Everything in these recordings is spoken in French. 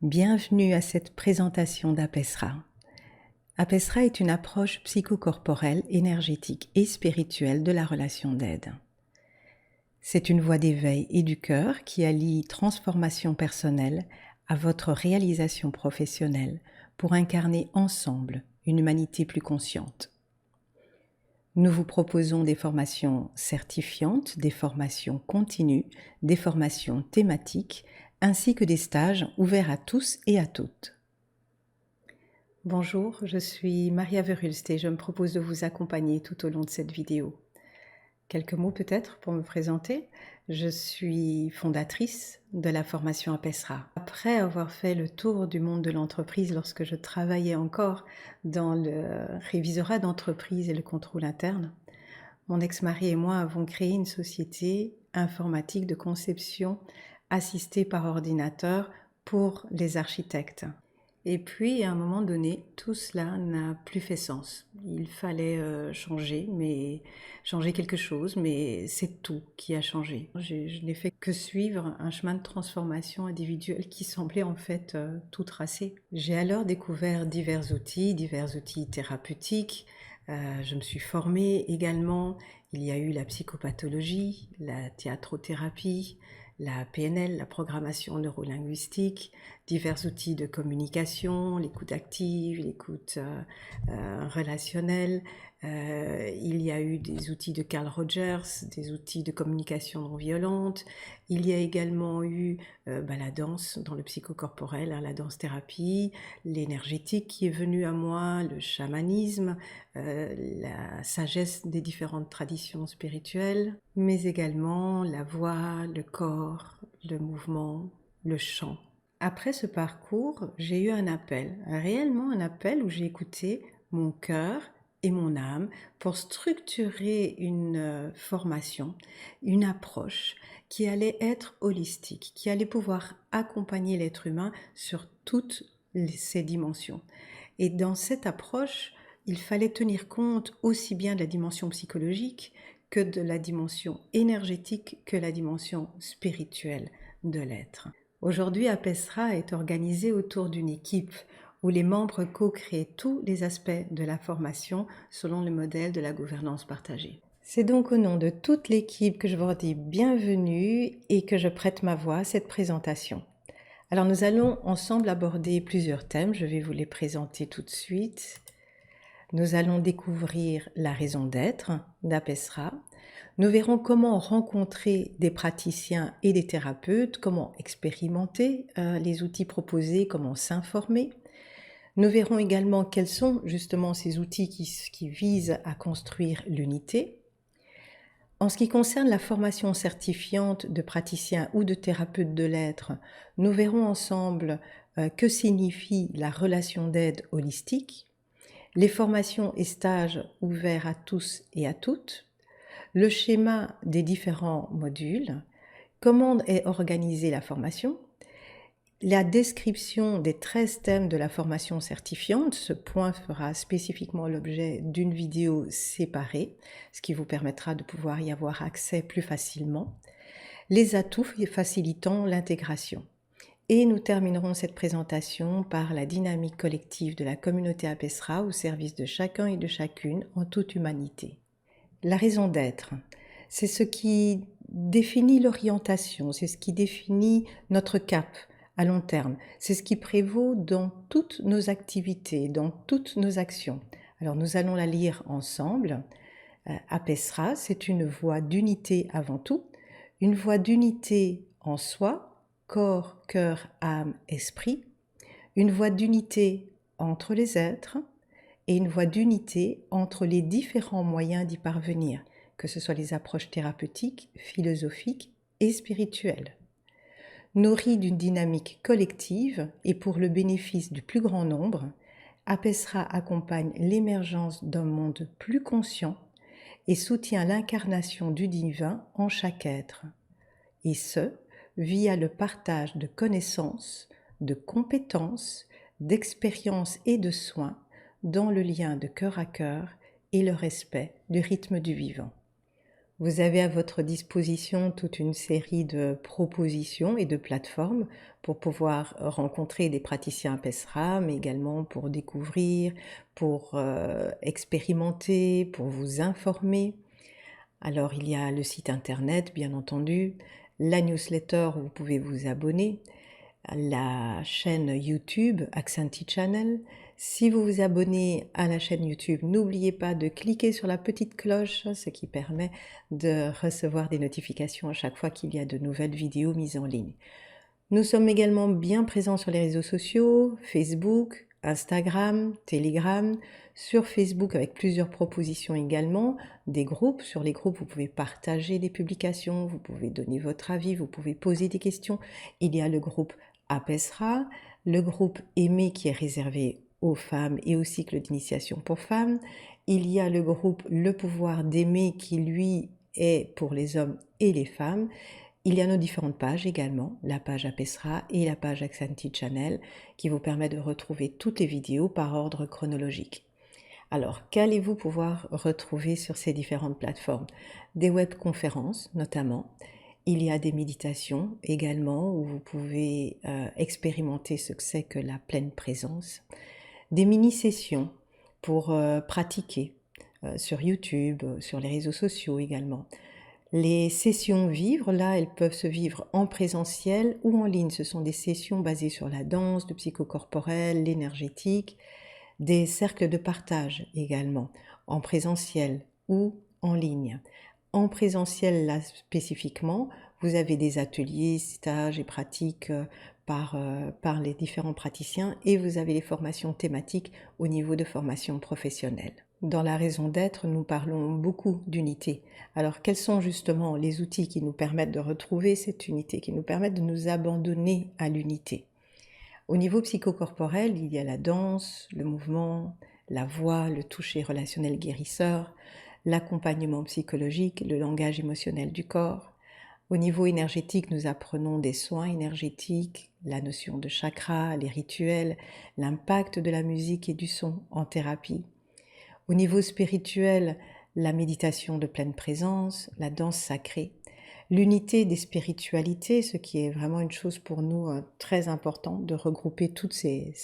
Bienvenue à cette présentation d'Apesra. Apesra est une approche psychocorporelle, énergétique et spirituelle de la relation d'aide. C'est une voie d'éveil et du cœur qui allie transformation personnelle à votre réalisation professionnelle pour incarner ensemble une humanité plus consciente. Nous vous proposons des formations certifiantes, des formations continues, des formations thématiques, ainsi que des stages ouverts à tous et à toutes. Bonjour, je suis Maria Verhulst et je me propose de vous accompagner tout au long de cette vidéo. Quelques mots peut-être pour me présenter. Je suis fondatrice de la formation Apesra. Après avoir fait le tour du monde de l'entreprise lorsque je travaillais encore dans le révisorat d'entreprise et le contrôle interne, mon ex-mari et moi avons créé une société informatique de conception assistée par ordinateur pour les architectes. Et puis, à un moment donné, tout cela n'a plus fait sens. Il fallait changer quelque chose, mais c'est tout qui a changé. Je n'ai fait que suivre un chemin de transformation individuelle qui semblait en fait tout tracé. J'ai alors découvert divers outils thérapeutiques. Je me suis formée également. Il y a eu la psychopathologie, la théâtrothérapie, la PNL, la programmation neurolinguistique, divers outils de communication, l'écoute active, l'écoute relationnelle. Il y a eu des outils de Carl Rogers, des outils de communication non violente. Il y a également eu la danse dans le psychocorporel, la danse-thérapie, l'énergétique qui est venue à moi, le chamanisme, la sagesse des différentes traditions spirituelles, mais également la voix, le corps, le mouvement, le chant. Après ce parcours, j'ai eu réellement un appel où j'ai écouté mon cœur et mon âme pour structurer une formation, une approche qui allait être holistique, qui allait pouvoir accompagner l'être humain sur toutes ses dimensions. Et dans cette approche, il fallait tenir compte aussi bien de la dimension psychologique que de la dimension énergétique, que la dimension spirituelle de l'être. Aujourd'hui, Apesra est organisé autour d'une équipe où les membres co-créent tous les aspects de la formation selon le modèle de la gouvernance partagée. C'est donc au nom de toute l'équipe que je vous dis bienvenue et que je prête ma voix à cette présentation. Alors nous allons ensemble aborder plusieurs thèmes, je vais vous les présenter tout de suite. Nous allons découvrir la raison d'être d'Apesra. Nous verrons comment rencontrer des praticiens et des thérapeutes, comment expérimenter les outils proposés, comment s'informer. Nous verrons également quels sont justement ces outils qui visent à construire l'unité. En ce qui concerne la formation certifiante de praticiens ou de thérapeutes de l'être, nous verrons ensemble que signifie la relation d'aide holistique, les formations et stages ouverts à tous et à toutes, le schéma des différents modules, comment est organisée la formation, la description des 13 thèmes de la formation certifiante. Ce point fera spécifiquement l'objet d'une vidéo séparée, ce qui vous permettra de pouvoir y avoir accès plus facilement, les atouts facilitant l'intégration. Et nous terminerons cette présentation par la dynamique collective de la communauté Apesra au service de chacun et de chacune en toute humanité. La raison d'être, c'est ce qui définit l'orientation, c'est ce qui définit notre cap à long terme, c'est ce qui prévaut dans toutes nos activités, dans toutes nos actions. Alors nous allons la lire ensemble. Apesra, c'est une voie d'unité avant tout, une voie d'unité en soi, corps, cœur, âme, esprit, une voie d'unité entre les êtres et une voie d'unité entre les différents moyens d'y parvenir, que ce soit les approches thérapeutiques, philosophiques et spirituelles. Nourrie d'une dynamique collective et pour le bénéfice du plus grand nombre, Apesra accompagne l'émergence d'un monde plus conscient et soutient l'incarnation du divin en chaque être, et ce, via le partage de connaissances, de compétences, d'expériences et de soins dans le lien de cœur à cœur et le respect du rythme du vivant. Vous avez à votre disposition toute une série de propositions et de plateformes pour pouvoir rencontrer des praticiens PESRA, mais également pour découvrir, pour expérimenter, pour vous informer. Alors il y a le site internet, bien entendu, la newsletter où vous pouvez vous abonner, la chaîne YouTube Accenti Channel. Si vous vous abonnez à la chaîne YouTube, n'oubliez pas de cliquer sur la petite cloche, ce qui permet de recevoir des notifications à chaque fois qu'il y a de nouvelles vidéos mises en ligne. Nous sommes également bien présents sur les réseaux sociaux, Facebook, Instagram, Telegram, sur Facebook avec plusieurs propositions également, des groupes. Sur les groupes, vous pouvez partager des publications, vous pouvez donner votre avis, vous pouvez poser des questions. Il y a le groupe APESRA, le groupe Aimer qui est réservé aux femmes et au cycle d'initiation pour femmes. Il y a le groupe Le pouvoir d'aimer qui lui est pour les hommes et les femmes. Il y a nos différentes pages également, la page APESRA et la page Accenti Channel qui vous permet de retrouver toutes les vidéos par ordre chronologique. Alors, qu'allez-vous pouvoir retrouver sur ces différentes plateformes? Des webconférences notamment. Il y a des méditations également où vous pouvez expérimenter ce que c'est que la pleine présence. Des mini-sessions pour pratiquer sur YouTube, sur les réseaux sociaux également. Les sessions vivre, là, elles peuvent se vivre en présentiel ou en ligne. Ce sont des sessions basées sur la danse, le psychocorporel, l'énergétique, des cercles de partage également, en présentiel ou en ligne. En présentiel, là, spécifiquement, vous avez des ateliers, stages et pratiques par les différents praticiens et vous avez les formations thématiques au niveau de formation professionnelle. Dans la raison d'être, nous parlons beaucoup d'unité. Alors, quels sont justement les outils qui nous permettent de retrouver cette unité, qui nous permettent de nous abandonner à l'unité? Au niveau psychocorporel, il y a la danse, le mouvement, la voix, le toucher relationnel guérisseur, l'accompagnement psychologique, le langage émotionnel du corps. Au niveau énergétique, nous apprenons des soins énergétiques, la notion de chakra, les rituels, l'impact de la musique et du son en thérapie. Au niveau spirituel, la méditation de pleine présence, la danse sacrée, l'unité des spiritualités, ce qui est vraiment une chose pour nous très importante, de regrouper toutes ces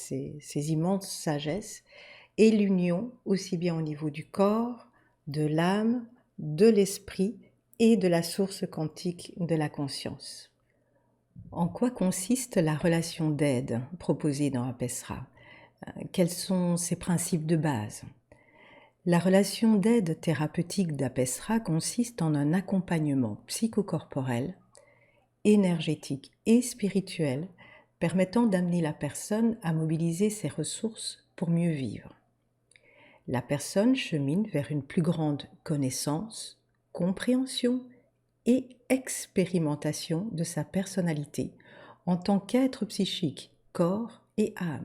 immenses sagesses, et l'union aussi bien au niveau du corps, de l'âme, de l'esprit et de la source quantique de la conscience. En quoi consiste la relation d'aide proposée dans APESRA? Quels sont ses principes de base? La relation d'aide thérapeutique d'APESRA consiste en un accompagnement psychocorporel, énergétique et spirituel permettant d'amener la personne à mobiliser ses ressources pour mieux vivre. La personne chemine vers une plus grande connaissance, compréhension et expérimentation de sa personnalité en tant qu'être psychique, corps et âme.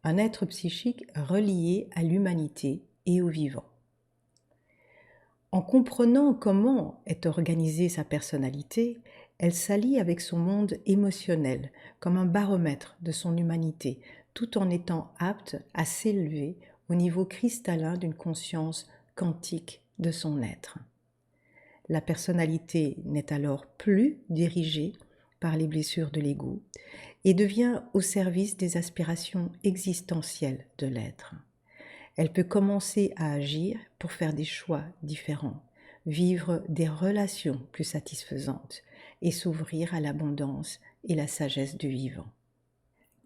Un être psychique relié à l'humanité et au vivant. En comprenant comment est organisée sa personnalité, elle s'allie avec son monde émotionnel comme un baromètre de son humanité, tout en étant apte à s'élever au niveau cristallin d'une conscience quantique de son être. La personnalité n'est alors plus dirigée par les blessures de l'ego et devient au service des aspirations existentielles de l'être. Elle peut commencer à agir pour faire des choix différents, vivre des relations plus satisfaisantes et s'ouvrir à l'abondance et la sagesse du vivant.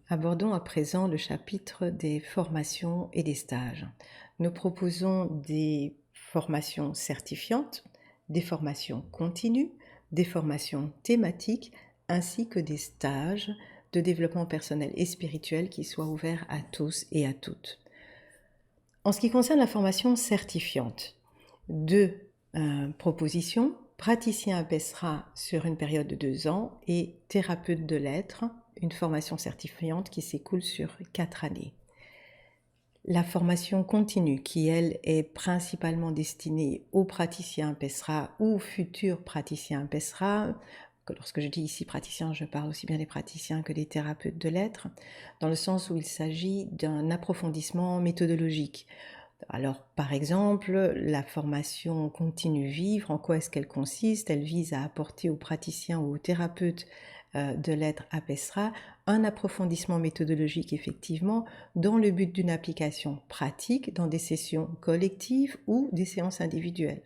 Abordons à présent le chapitre des formations et des stages. Nous proposons des formations certifiantes, des formations continues, des formations thématiques ainsi que des stages de développement personnel et spirituel qui soient ouverts à tous et à toutes. En ce qui concerne la formation certifiante, deux propositions, praticien APESRA sur une période de 2 ans et thérapeute de l'être, une formation certifiante qui s'écoule sur 4 années. La formation continue, qui elle est principalement destinée aux praticiens APESRA ou futurs praticiens APESRA. Lorsque je dis ici praticiens, je parle aussi bien des praticiens que des thérapeutes de l'être, dans le sens où il s'agit d'un approfondissement méthodologique, Alors, par exemple, la formation Continue Vivre, en quoi est-ce qu'elle consiste? Elle vise à apporter aux praticiens ou aux thérapeutes de l'aide à PESRA un approfondissement méthodologique, effectivement, dans le but d'une application pratique dans des sessions collectives ou des séances individuelles.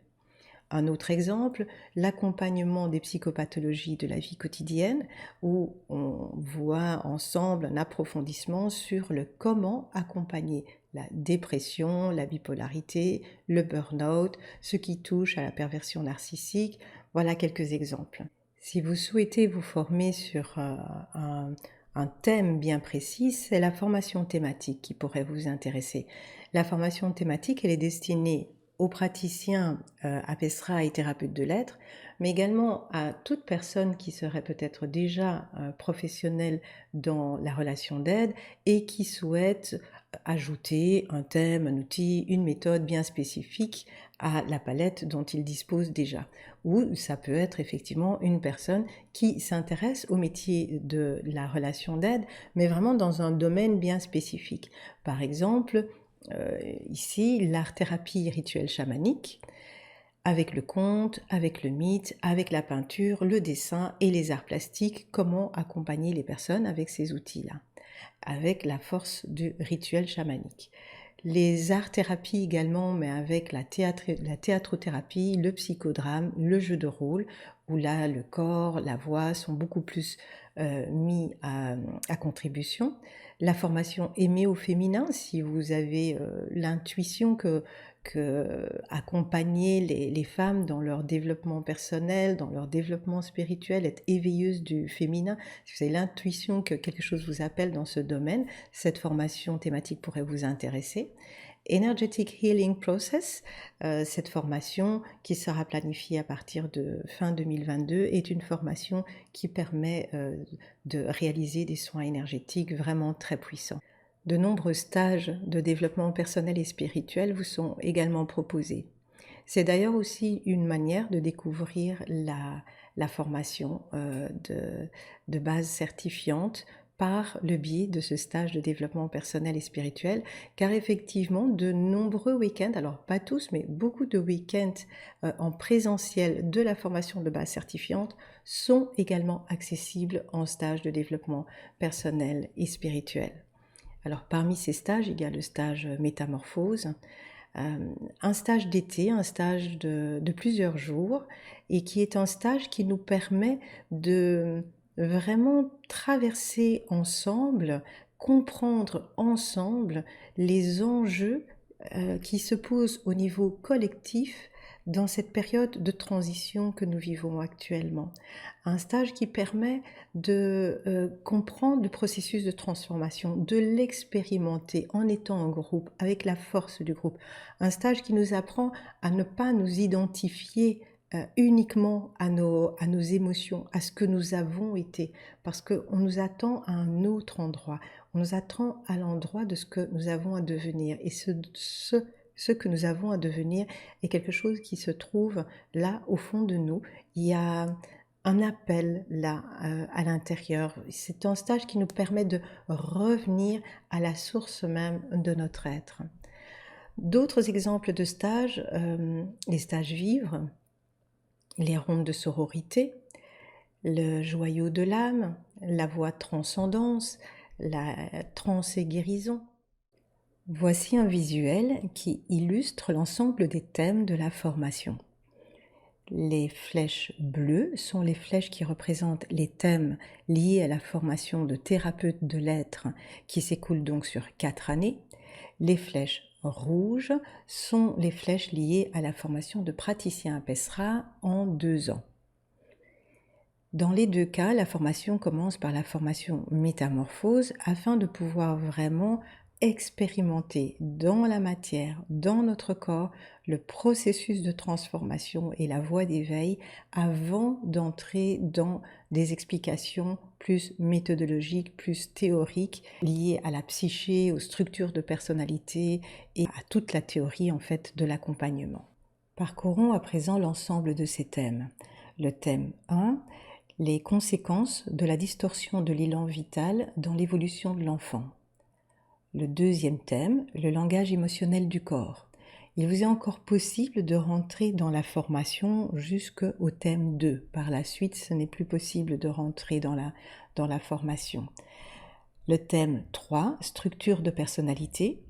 Un autre exemple, l'accompagnement des psychopathologies de la vie quotidienne, où on voit ensemble un approfondissement sur le comment accompagner la dépression, la bipolarité, le burn-out, ce qui touche à la perversion narcissique. Voilà quelques exemples. Si vous souhaitez vous former sur un thème bien précis, c'est la formation thématique qui pourrait vous intéresser. La formation thématique, elle est destinée aux praticiens à PESRA et thérapeutes de l'être, mais également à toute personne qui serait peut-être déjà professionnelle dans la relation d'aide et qui souhaite ajouter un thème, un outil, une méthode bien spécifique à la palette dont il dispose déjà. Ou ça peut être effectivement une personne qui s'intéresse au métier de la relation d'aide, mais vraiment dans un domaine bien spécifique. Par exemple, ici, l'art-thérapie rituelle chamanique, avec le conte, avec le mythe, avec la peinture, le dessin et les arts plastiques, comment accompagner les personnes avec ces outils-là, avec la force du rituel chamanique. Les arts-thérapies également, mais avec la théâtrothérapie, le psychodrame, le jeu de rôle, où là, le corps, la voix sont beaucoup plus mis à contribution. La formation aimée au féminin, si vous avez l'intuition que accompagner les femmes dans leur développement personnel, dans leur développement spirituel, être éveilleuse du féminin, si vous avez l'intuition que quelque chose vous appelle dans ce domaine, cette formation thématique pourrait vous intéresser. Energetic Healing Process, cette formation qui sera planifiée à partir de fin 2022, est une formation qui permet de réaliser des soins énergétiques vraiment très puissants. De nombreux stages de développement personnel et spirituel vous sont également proposés. C'est d'ailleurs aussi une manière de découvrir la formation de base certifiante par le biais de ce stage de développement personnel et spirituel, car effectivement, de nombreux week-ends, alors pas tous, mais beaucoup de week-ends en présentiel de la formation de base certifiante sont également accessibles en stage de développement personnel et spirituel. Alors parmi ces stages, il y a le stage Métamorphose, un stage d'été, un stage de plusieurs jours, et qui est un stage qui nous permet de vraiment traverser ensemble, comprendre ensemble les enjeux qui se posent au niveau collectif dans cette période de transition que nous vivons actuellement. Un stage qui permet de comprendre le processus de transformation, de l'expérimenter en étant en groupe, avec la force du groupe. Un stage qui nous apprend à ne pas nous identifier uniquement à nos émotions, à ce que nous avons été, parce qu'on nous attend à un autre endroit. On nous attend à l'endroit de ce que nous avons à devenir. Et ce que nous avons à devenir est quelque chose qui se trouve là, au fond de nous. Il y a un appel là, à l'intérieur. C'est un stage qui nous permet de revenir à la source même de notre être. D'autres exemples de stages, les stages vivres, les rondes de sororité, le joyau de l'âme, la voie de transcendance, la transe et guérison. Voici un visuel qui illustre l'ensemble des thèmes de la formation. Les flèches bleues sont les flèches qui représentent les thèmes liés à la formation de thérapeute de l'être qui s'écoule donc sur 4 années. Les flèches rouges sont les flèches liées à la formation de praticien à PESRA en 2 ans. Dans les 2 cas, la formation commence par la formation métamorphose afin de pouvoir vraiment expérimenter dans la matière, dans notre corps, le processus de transformation et la voie d'éveil avant d'entrer dans des explications plus méthodologiques, plus théoriques liées à la psyché, aux structures de personnalité et à toute la théorie en fait de l'accompagnement. Parcourons à présent l'ensemble de ces thèmes. Le thème 1, les conséquences de la distorsion de l'élan vital dans l'évolution de l'enfant. Le deuxième thème, le langage émotionnel du corps. Il vous est encore possible de rentrer dans la formation jusqu'au thème 2. Par la suite, ce n'est plus possible de rentrer dans la formation. Le thème 3, structure de personnalité.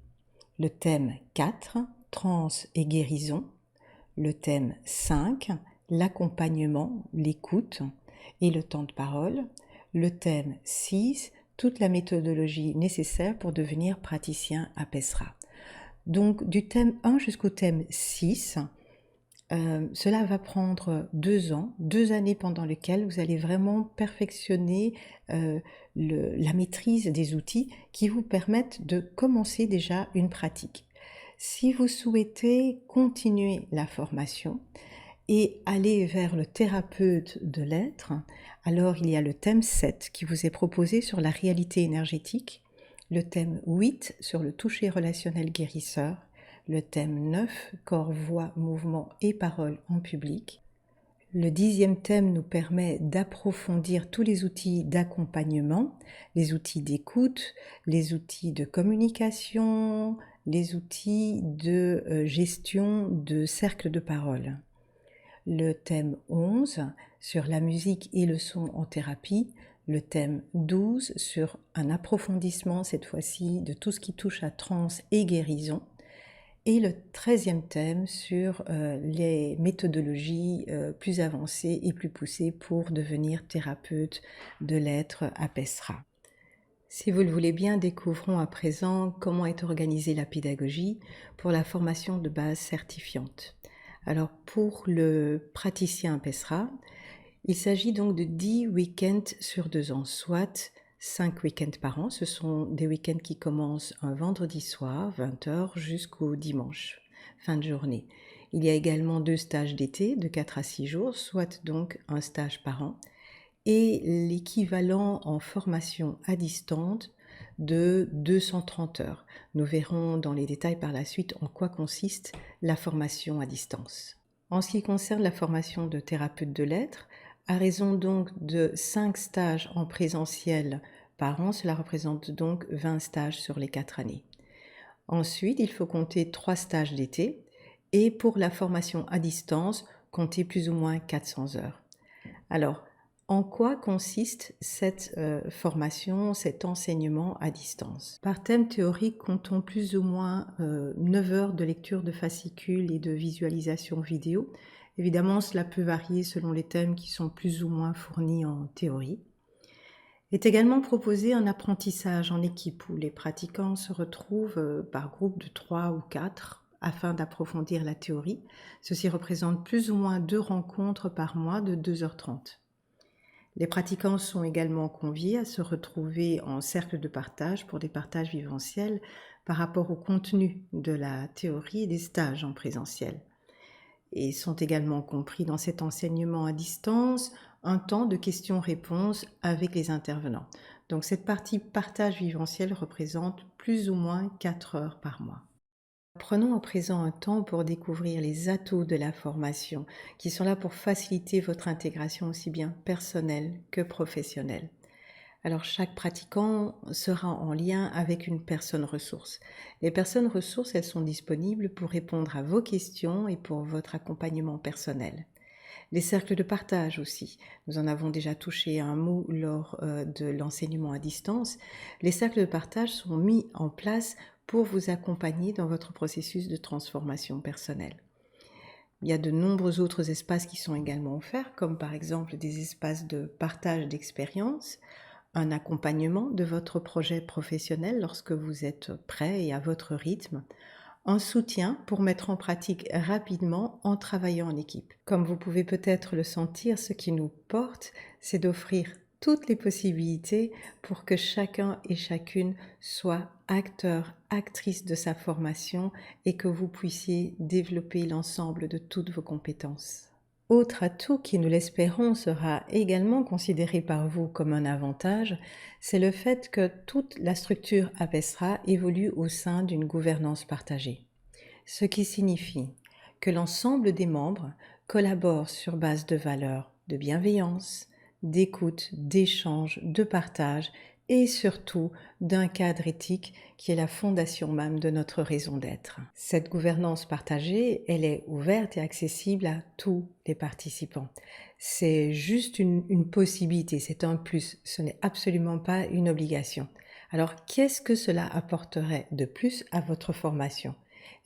Le thème 4, transe et guérison. Le thème 5, l'accompagnement, l'écoute et le temps de parole. Le thème 6, toute la méthodologie nécessaire pour devenir praticien Apesra. Donc du thème 1 jusqu'au thème 6, cela va prendre 2 ans, 2 années pendant lesquelles vous allez vraiment perfectionner la maîtrise des outils qui vous permettent de commencer déjà une pratique. Si vous souhaitez continuer la formation et aller vers le thérapeute de l'être, alors il y a le thème 7 qui vous est proposé sur la réalité énergétique, le thème 8 sur le toucher relationnel guérisseur, le thème 9, corps, voix, mouvement et parole en public. Le 10e thème nous permet d'approfondir tous les outils d'accompagnement, les outils d'écoute, les outils de communication, les outils de gestion de cercle de parole. Le thème 11 sur la musique et le son en thérapie, le thème 12 sur un approfondissement cette fois-ci de tout ce qui touche à transe et guérison, et le 13e thème sur les méthodologies plus avancées et plus poussées pour devenir thérapeute de l'être Apesra. Si vous le voulez bien, découvrons à présent comment est organisée la pédagogie pour la formation de base certifiante. Alors pour le praticien Apesra, il s'agit donc de 10 week-ends sur 2 ans, soit 5 week-ends par an. Ce sont des week-ends qui commencent un vendredi soir, 20h, jusqu'au dimanche, fin de journée. Il y a également 2 stages d'été de 4 à 6 jours, soit donc un stage par an, et l'équivalent en formation à distance de 230 heures. Nous verrons dans les détails par la suite en quoi consiste la formation à distance. En ce qui concerne la formation de thérapeute de l'être, à raison donc de 5 stages en présentiel par an, cela représente donc 20 stages sur les 4 années. Ensuite, il faut compter 3 stages d'été et pour la formation à distance, compter plus ou moins 400 heures. Alors, en quoi consiste cette formation, cet enseignement à distance? Par thème théorique, comptons plus ou moins 9 heures de lecture de fascicules et de visualisation vidéo. Évidemment, cela peut varier selon les thèmes qui sont plus ou moins fournis en théorie. Est également proposé un apprentissage en équipe où les pratiquants se retrouvent par groupe de 3 ou 4 afin d'approfondir la théorie. Ceci représente plus ou moins 2 rencontres par mois de 2h30. Les pratiquants sont également conviés à se retrouver en cercle de partage pour des partages viventiels par rapport au contenu de la théorie et des stages en présentiel. Et sont également compris dans cet enseignement à distance un temps de questions-réponses avec les intervenants. Donc cette partie partage viventiel représente plus ou moins 4 heures par mois. Prenons à présent un temps pour découvrir les atouts de la formation qui sont là pour faciliter votre intégration aussi bien personnelle que professionnelle. Alors chaque pratiquant sera en lien avec une personne ressource. Les personnes ressources, elles sont disponibles pour répondre à vos questions et pour votre accompagnement personnel. Les cercles de partage aussi. Nous en avons déjà touché un mot lors de l'enseignement à distance. Les cercles de partage sont mis en place pour vous accompagner dans votre processus de transformation personnelle. Il y a de nombreux autres espaces qui sont également offerts, comme par exemple des espaces de partage d'expériences, un accompagnement de votre projet professionnel lorsque vous êtes prêt et à votre rythme, un soutien pour mettre en pratique rapidement en travaillant en équipe. Comme vous pouvez peut-être le sentir, ce qui nous porte, c'est d'offrir toutes les possibilités pour que chacun et chacune soit acteur, actrice de sa formation et que vous puissiez développer l'ensemble de toutes vos compétences. Autre atout qui, nous l'espérons, sera également considéré par vous comme un avantage, c'est le fait que toute la structure Apesra évolue au sein d'une gouvernance partagée. Ce qui signifie que l'ensemble des membres collaborent sur base de valeurs de bienveillance, d'écoute, d'échange, de partage et surtout d'un cadre éthique qui est la fondation même de notre raison d'être. Cette gouvernance partagée, elle est ouverte et accessible à tous les participants. C'est juste une possibilité, c'est un plus, ce n'est absolument pas une obligation. Alors, qu'est-ce que cela apporterait de plus à votre formation?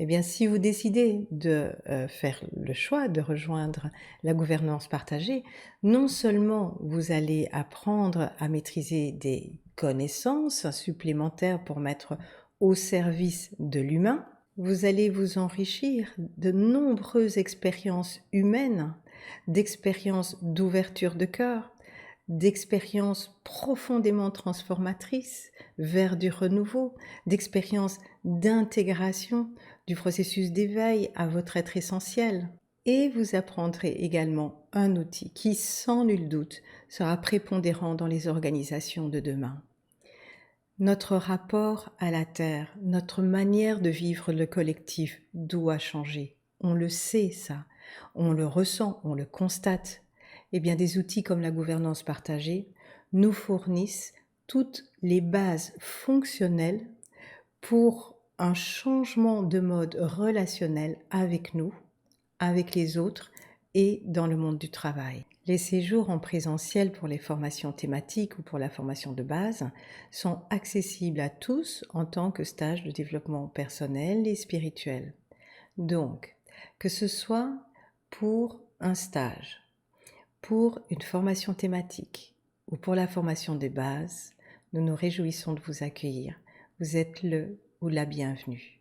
Eh bien, si vous décidez de faire le choix de rejoindre la gouvernance partagée, non seulement vous allez apprendre à maîtriser des connaissances supplémentaires pour mettre au service de l'humain, vous allez vous enrichir de nombreuses expériences humaines, d'expériences d'ouverture de cœur, d'expériences profondément transformatrices vers du renouveau, d'expériences d'intégration du processus d'éveil à votre être essentiel. Et vous apprendrez également un outil qui, sans nul doute, sera prépondérant dans les organisations de demain. Notre rapport à la Terre, notre manière de vivre le collectif doit changer. On le sait, ça. On le ressent, on le constate. Eh bien, des outils comme la gouvernance partagée nous fournissent toutes les bases fonctionnelles pour un changement de mode relationnel avec nous, avec les autres et dans le monde du travail. Les séjours en présentiel pour les formations thématiques ou pour la formation de base sont accessibles à tous en tant que stage de développement personnel et spirituel. Donc, que ce soit pour un stage, pour une formation thématique ou pour la formation de base, nous nous réjouissons de vous accueillir. Vous êtes le ou la bienvenue.